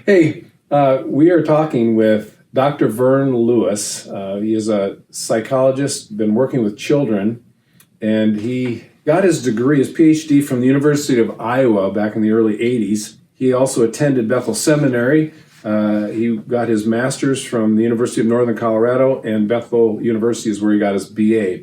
Hey, we are talking with Dr. Vern Lewis. He is a psychologist, been working with children, and he got his degree, his PhD, from the University of Iowa back in the early 80s. He also attended Bethel Seminary. He got his master's from the University of Northern Colorado, and Bethel University is where he got his BA.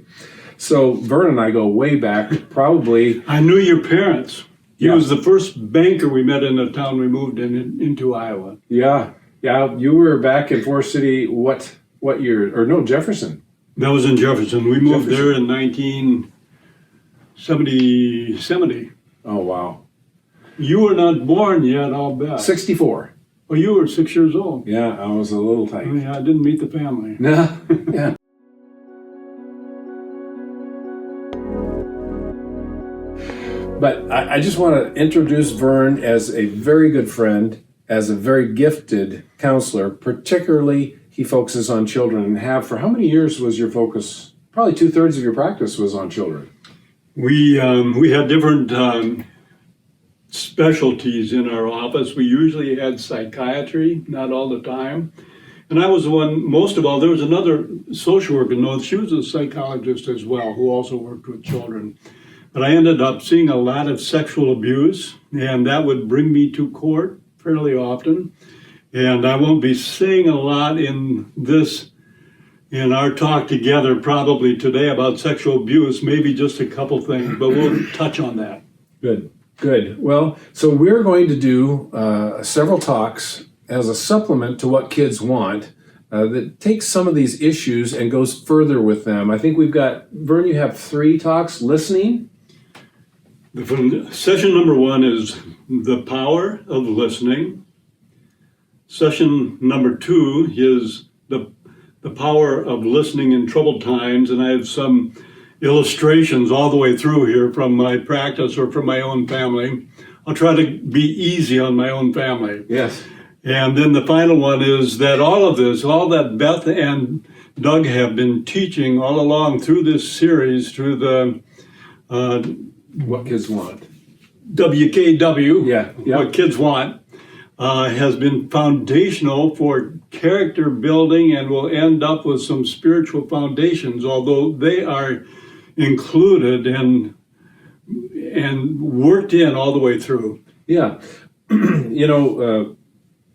So Vern and I go way back, probably. I knew your parents. He Yeah. was the first banker we met in the town we moved into Iowa. Yeah. You were back in Forest City, what year? Or no, Jefferson. That was in Jefferson. We moved Jefferson. there in 1970. Oh, wow. You were not born yet, I'll bet. 64. Oh, you were 6 years old. Yeah, I was a little tight. Yeah, I didn't meet the family. No, yeah. But I just want to introduce Vern as a very good friend, as a very gifted counselor. Particularly, he focuses on children, and for how many years was your focus? Probably 2/3 of your practice was on children. We had different specialties in our office. We usually had psychiatry, not all the time. And I was the one, most of all, there was another social worker, no, she was a psychologist as well, who also worked with children. But I ended up seeing a lot of sexual abuse, and that would bring me to court fairly often. And I won't be saying a lot in our talk together probably today about sexual abuse, maybe just a couple things, but we'll touch on that. Good. Well, so we're going to do several talks as a supplement to what kids want that takes some of these issues and goes further with them. I think we've got, Vern, you have 3 talks: listening. Session number 1 is the power of listening. Session number 2 is the power of listening in troubled times, and I have some illustrations all the way through here from my practice or from my own family. I'll try to be easy on my own family. Yes. And then the final one is that all that Beth and Doug have been teaching all along through this series, through the What kids want. WKW, Yeah. What Kids Want, has been foundational for character building and will end up with some spiritual foundations, although they are included and worked in all the way through. Yeah.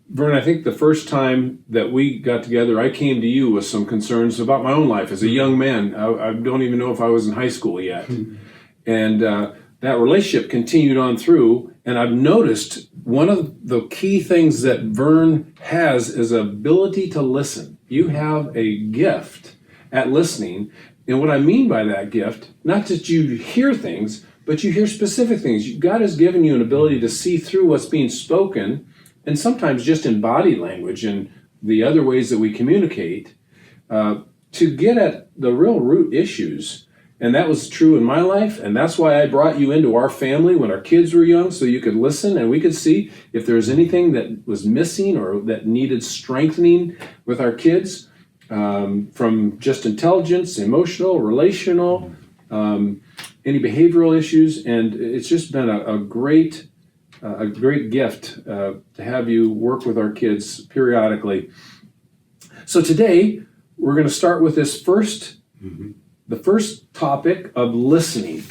Vern, I think the first time that we got together, I came to you with some concerns about my own life as a young man. I don't even know if I was in high school yet. And that relationship continued on through, and I've noticed one of the key things that Vern has is ability to listen. You have a gift at listening, and what I mean by that gift, not that you hear things, but you hear specific things. God has given you an ability to see through what's being spoken, and sometimes just in body language and the other ways that we communicate, to get at the real root issues. And that was true in my life, and that's why I brought you into our family when our kids were young, so you could listen and we could see if there was anything that was missing or that needed strengthening with our kids, from just intelligence, emotional, relational, any behavioral issues. And it's just been a great gift to have you work with our kids periodically. So today, we're going to start with this the first topic of listening.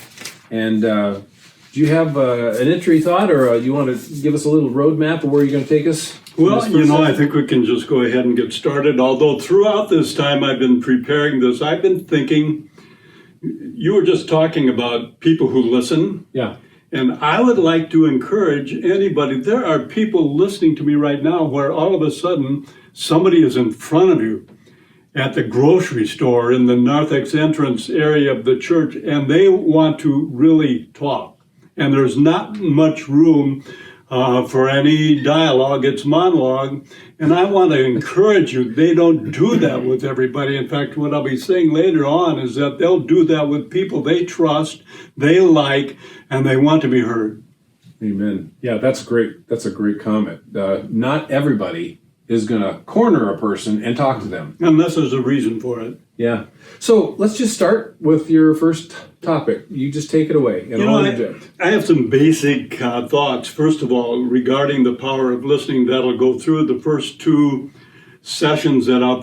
And do you have an entry thought, or you want to give us a little roadmap of where you're going to take us? Well, I think we can just go ahead and get started. Although throughout this time I've been preparing this, I've been thinking, you were just talking about people who listen. Yeah. And I would like to encourage anybody, there are people listening to me right now where all of a sudden somebody is in front of you at the grocery store in the narthex entrance area of the church, and they want to really talk. And there's not much room for any dialogue, it's monologue. And I want to encourage you, they don't do that with everybody. In fact, what I'll be saying later on is that they'll do that with people they trust, they like, and they want to be heard. Amen. Yeah, that's great. That's a great comment. Not everybody is going to corner a person and talk to them. Unless there's a reason for it. Yeah. So let's just start with your first topic. You just take it away. And I'll interject. I have some basic thoughts. First of all, regarding the power of listening, that'll go through the first two sessions that I'll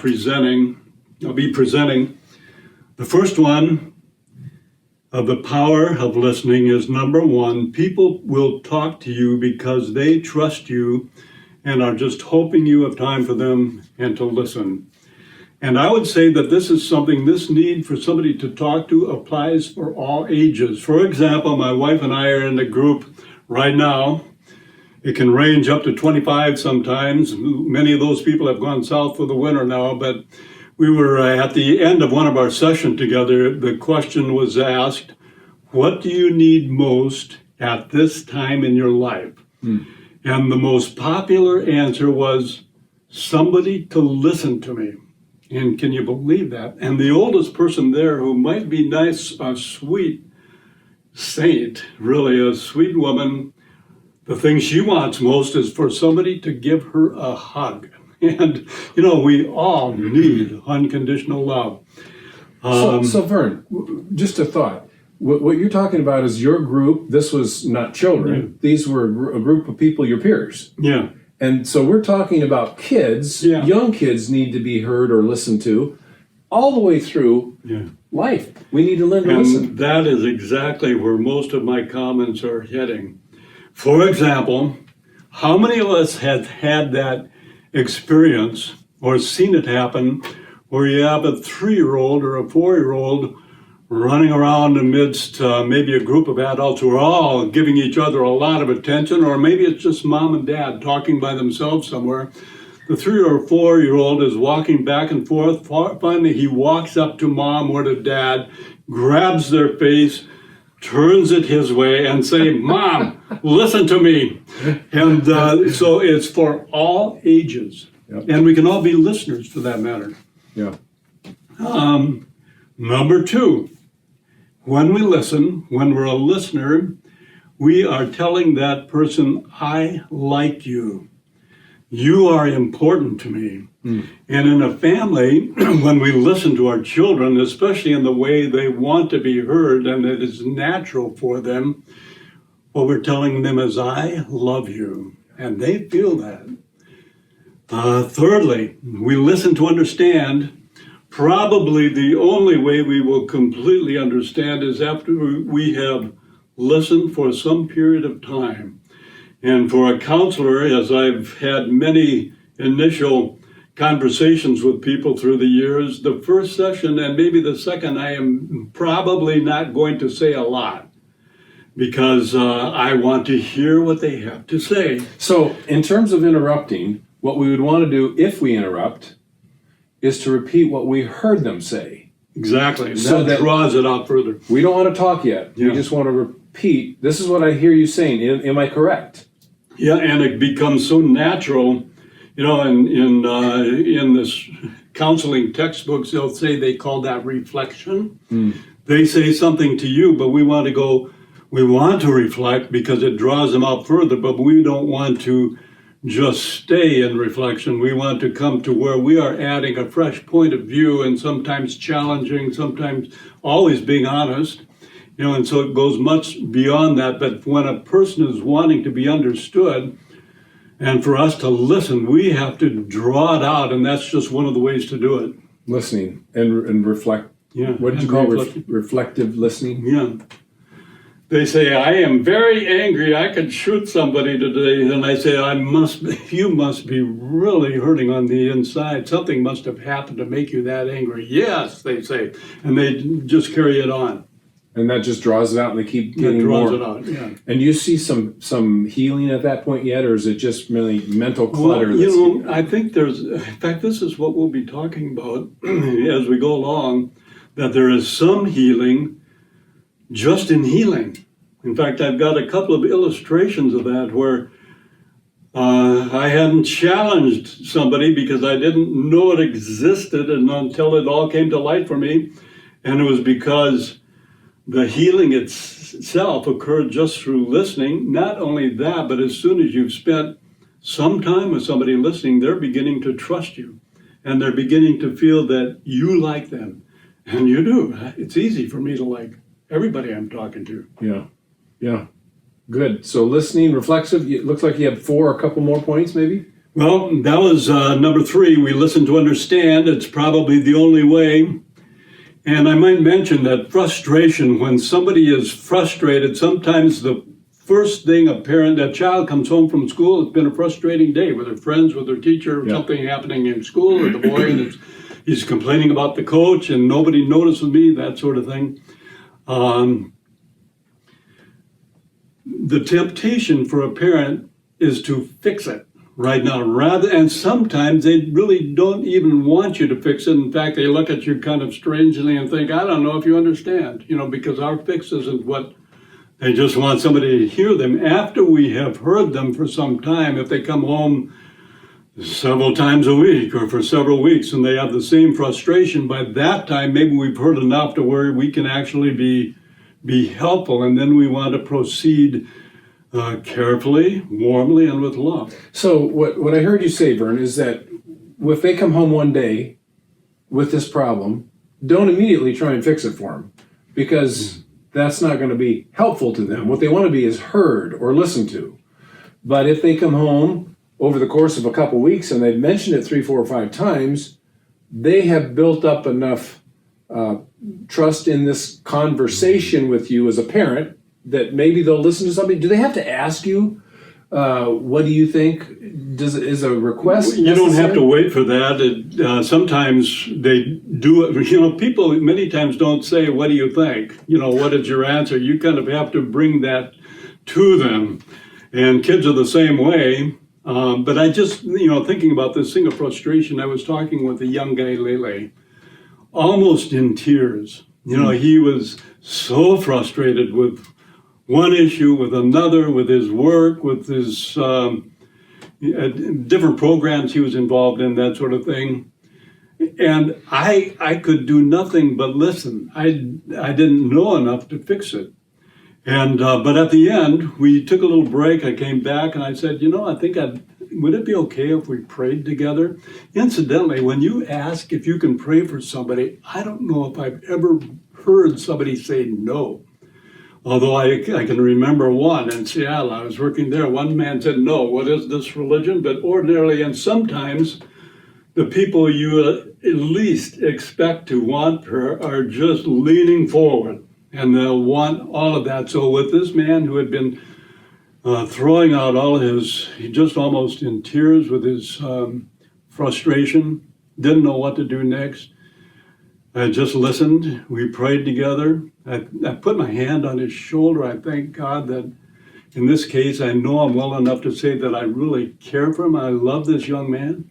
be presenting. The first one of the power of listening is, number one, people will talk to you because they trust you and are just hoping you have time for them and to listen. And I would say that this need for somebody to talk to applies for all ages. For example, my wife and I are in a group right now. It can range up to 25 sometimes. Many of those people have gone south for the winter now, but we were at the end of one of our sessions together. The question was asked, what do you need most at this time in your life? And the most popular answer was, somebody to listen to me. And can you believe that? And the oldest person there, who might be nice, a sweet saint, really a sweet woman, the thing she wants most is for somebody to give her a hug. And, we all need unconditional love. So Vern, just a thought. What you're talking about is your group. This was not children. Yeah. These were a group of people, your peers. Yeah. And so we're talking about kids. Yeah. Young kids need to be heard or listened to all the way through life. We need to learn to listen. And that is exactly where most of my comments are heading. For example, how many of us have had that experience or seen it happen where you have a 3-year-old or a 4-year-old running around amidst maybe a group of adults who are all giving each other a lot of attention, or maybe it's just mom and dad talking by themselves somewhere. The 3 or 4-year-old is walking back and forth. Finally, he walks up to mom or to dad, grabs their face, turns it his way and say, Mom, listen to me. And so it's for all ages. Yep. And we can all be listeners for that matter. Yeah. Number 2, when we listen, when we're a listener, we are telling that person, I like you. You are important to me. And in a family, when we listen to our children, especially in the way they want to be heard and it is natural for them, what we're telling them is, I love you. And they feel that. Thirdly, we listen to understand. Probably the only way we will completely understand is after we have listened for some period of time. And for a counselor, as I've had many initial conversations with people through the years, the first session and maybe the second, I am probably not going to say a lot because I want to hear what they have to say. So in terms of interrupting, what we would want to do if we interrupt is to repeat what we heard them say. Exactly. So that draws it out further. We don't want to talk yet. Yeah. We just want to repeat, this is what I hear you saying. Am I correct? Yeah, and it becomes so natural. In this counseling textbooks, they'll say they call that reflection. They say something to you, but we want to reflect because it draws them out further, but we don't want to just stay in reflection. We want to come to where we are adding a fresh point of view and sometimes challenging, sometimes always being honest. And so it goes much beyond that. But when a person is wanting to be understood and for us to listen, we have to draw it out. And that's just one of the ways to do it. Listening and reflect. Yeah. What did you call reflective listening? Yeah. They say, I am very angry. I could shoot somebody today. And I say, you must be really hurting on the inside. Something must have happened to make you that angry. Yes, they say. And they just carry it on. And that just draws it out, and they keep getting draws more. It out, yeah. And you see some healing at that point yet, or is it just really mental clutter? Well, I think in fact, this is what we'll be talking about as we go along, that there is some healing just in healing. In fact, I've got a couple of illustrations of that where I hadn't challenged somebody because I didn't know it existed until it all came to light for me. And it was because the healing itself occurred just through listening. Not only that, but as soon as you've spent sometime with somebody listening, they're beginning to trust you. And they're beginning to feel that you like them. And you do. It's easy for me to like everybody I'm talking to. Yeah. Yeah. Good. So listening, reflexive, it looks like you have a couple more points maybe? Well, that was number 3. We listen to understand. It's probably the only way. And I might mention that frustration, when somebody is frustrated, sometimes the first thing a child comes home from school, it's been a frustrating day with their friends, with their teacher, something happening in school, or the boy he's complaining about the coach and nobody notices me, that sort of thing. The temptation for a parent is to fix it right now, and sometimes they really don't even want you to fix it. In fact, they look at you kind of strangely and think, I don't know if you understand, because our fix isn't what they just want somebody to hear them. After we have heard them for some time, if they come home several times a week or for several weeks and they have the same frustration, by that time, maybe we've heard enough to where we can actually be helpful, and then we want to proceed carefully, warmly, and with love. So what I heard you say, Vern, is that if they come home one day with this problem, don't immediately try and fix it for them, because that's not going to be helpful to them. What they want to be is heard or listened to. But if they come home over the course of a couple weeks and they've mentioned it 3, 4, or 5 times, they have built up enough trust in this conversation with you as a parent that maybe they'll listen to something. Do they have to ask you, what do you think? Is a request You necessary? don't have to wait for that. Sometimes they do it. People many times don't say, what do you think? What is your answer? You kind of have to bring that to them. And kids are the same way. But I just, thinking about this thing of frustration, I was talking with a young guy, Lele, almost in tears. He was so frustrated with one issue, with another, with his work, with his different programs he was involved in, that sort of thing. And I could do nothing but listen. I didn't know enough to fix it. And but at the end, we took a little break. I came back and I said, I think would it be okay if we prayed together? Incidentally, when you ask if you can pray for somebody, I don't know if I've ever heard somebody say no. Although I can remember one in Seattle, I was working there. One man said, no, what is this religion? But ordinarily, and sometimes, the people you at least expect to want prayer are just leaning forward, and they'll want all of that. So with this man who had been throwing out all of his, just almost in tears with his frustration, didn't know what to do next, I just listened. We prayed together. I put my hand on his shoulder. I thank God that in this case, I know I'm well enough to say that I really care for him. I love this young man.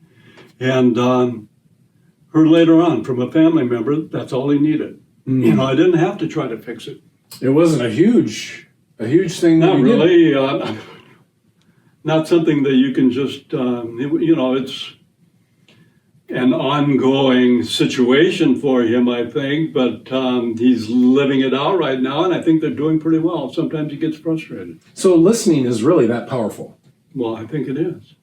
And heard later on from a family member, that's all he needed. I didn't have to try to fix it. It wasn't a huge thing. Not really. Not something that you can just, it's an ongoing situation for him, I think, but he's living it out right now, and I think they're doing pretty well. Sometimes he gets frustrated. So listening is really that powerful. Well, I think it is.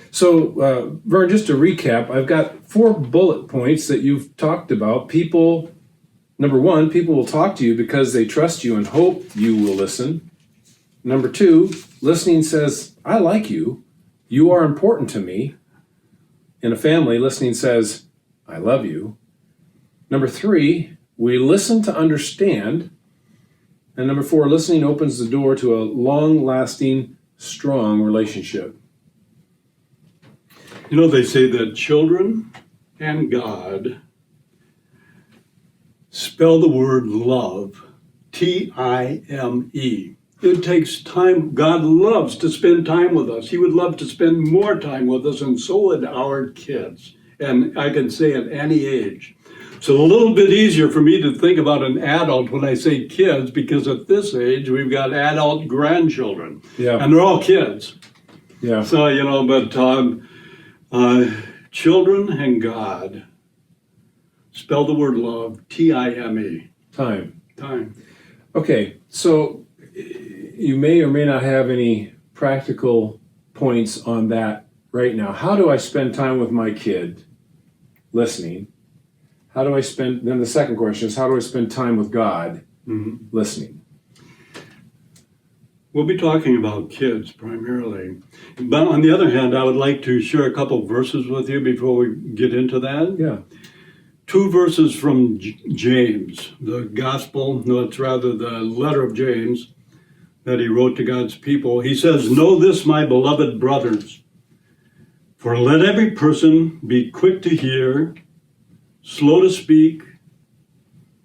So, Vern, just to recap, I've got 4 bullet points that you've talked about. Number 1, people will talk to you because they trust you and hope you will listen. Number 2, listening says, I like you. You are important to me. In a family, listening says, I love you. Number 3, we listen to understand. And number 4, listening opens the door to a long-lasting, strong relationship. They say that children and God spell the word love, T-I-M-E. It takes time. God loves to spend time with us. He would love to spend more time with us, and so would our kids. And I can say at any age. It's a little bit easier for me to think about an adult when I say kids, because at this age, we've got adult grandchildren. Yeah. And they're all kids. Yeah. So, children and God spell the word love, T-I-M-E. Time. Time. Okay, so you may or may not have any practical points on that right now. How do I spend time with my kid listening? How do I spend, then the second question is, how do I spend time with God listening? We'll be talking about kids primarily. But on the other hand, I would like to share a couple verses with you before we get into that. Yeah. 2 verses from James, the gospel, no, it's rather the letter of James that he wrote to God's people. He says, "Know this, my beloved brothers, for let every person be quick to hear, slow to speak,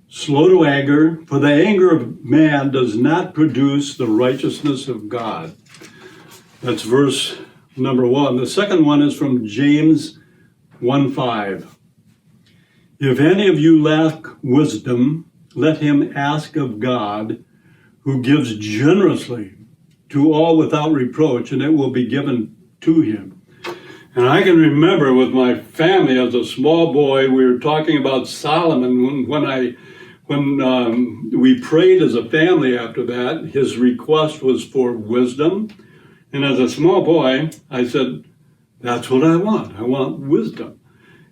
slow to anger, for the anger of man does not produce the righteousness of God." That's verse number 1. The second one is from James 1:5. "If any of you lack wisdom, let him ask of God, who gives generously to all without reproach, and it will be given to him." And I can remember with my family as a small boy, we were talking about Solomon when we prayed as a family after that. His request was for wisdom. And as a small boy, I said, "That's what I want. I want wisdom."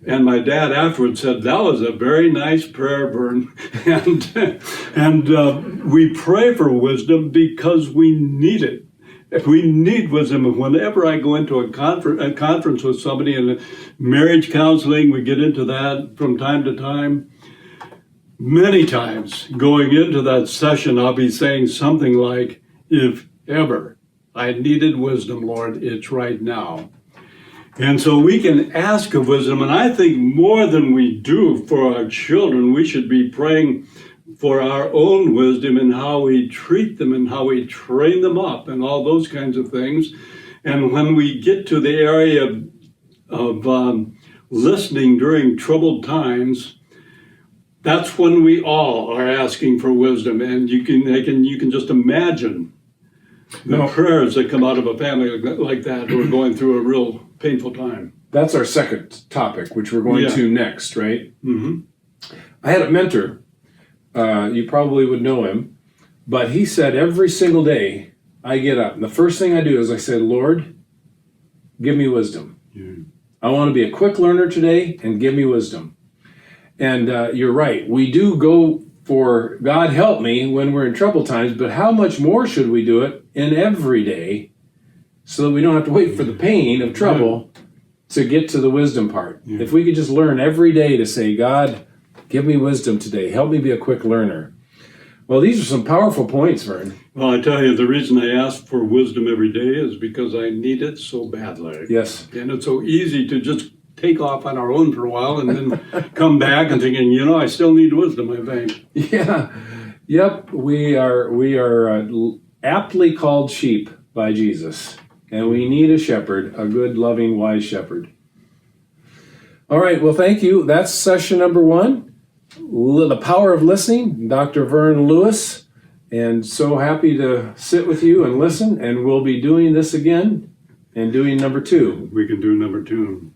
And my dad afterwards said, "That was a very nice prayer, Vern." and we pray for wisdom because we need it. If we need wisdom, whenever I go into a conference with somebody in marriage counseling, we get into that from time to time. Many times going into that session, I'll be saying something like, "If ever I needed wisdom, Lord, it's right now." And so we can ask of wisdom, and I think more than we do for our children, we should be praying for our own wisdom and how we treat them and how we train them up and all those kinds of things. And when we get to the area of listening during troubled times, that's when we all are asking for wisdom. And you can just imagine the prayers that come out of a family like that who are going through a real painful time. That's our second topic, which we're going to next, right? Mm-hmm. I had a mentor, you probably would know him, but he said every single day I get up, and the first thing I do is I say, "Lord, give me wisdom. I want to be a quick learner today, and give me wisdom." And you're right, we do go for God help me when we're in troubled times, but how much more should we do it in every day so that we don't have to wait for the pain of trouble to get to the wisdom part? If we could just learn every day to say, "God, give me wisdom today. Help me be a quick learner." Well, these are some powerful points, Vern. Well, I tell you, the reason I ask for wisdom every day is because I need it so badly. Yes. And it's so easy to just take off on our own for a while and then come back and thinking, I still need wisdom, I think. Yeah. Yep. We are aptly called sheep by Jesus, and we need a shepherd, a good, loving, wise shepherd. All right. Well, thank you. That's session number 1. The Power of Listening, Dr. Vern Lewis, and so happy to sit with you and listen, and we'll be doing this again and doing number 2. We can do number 2.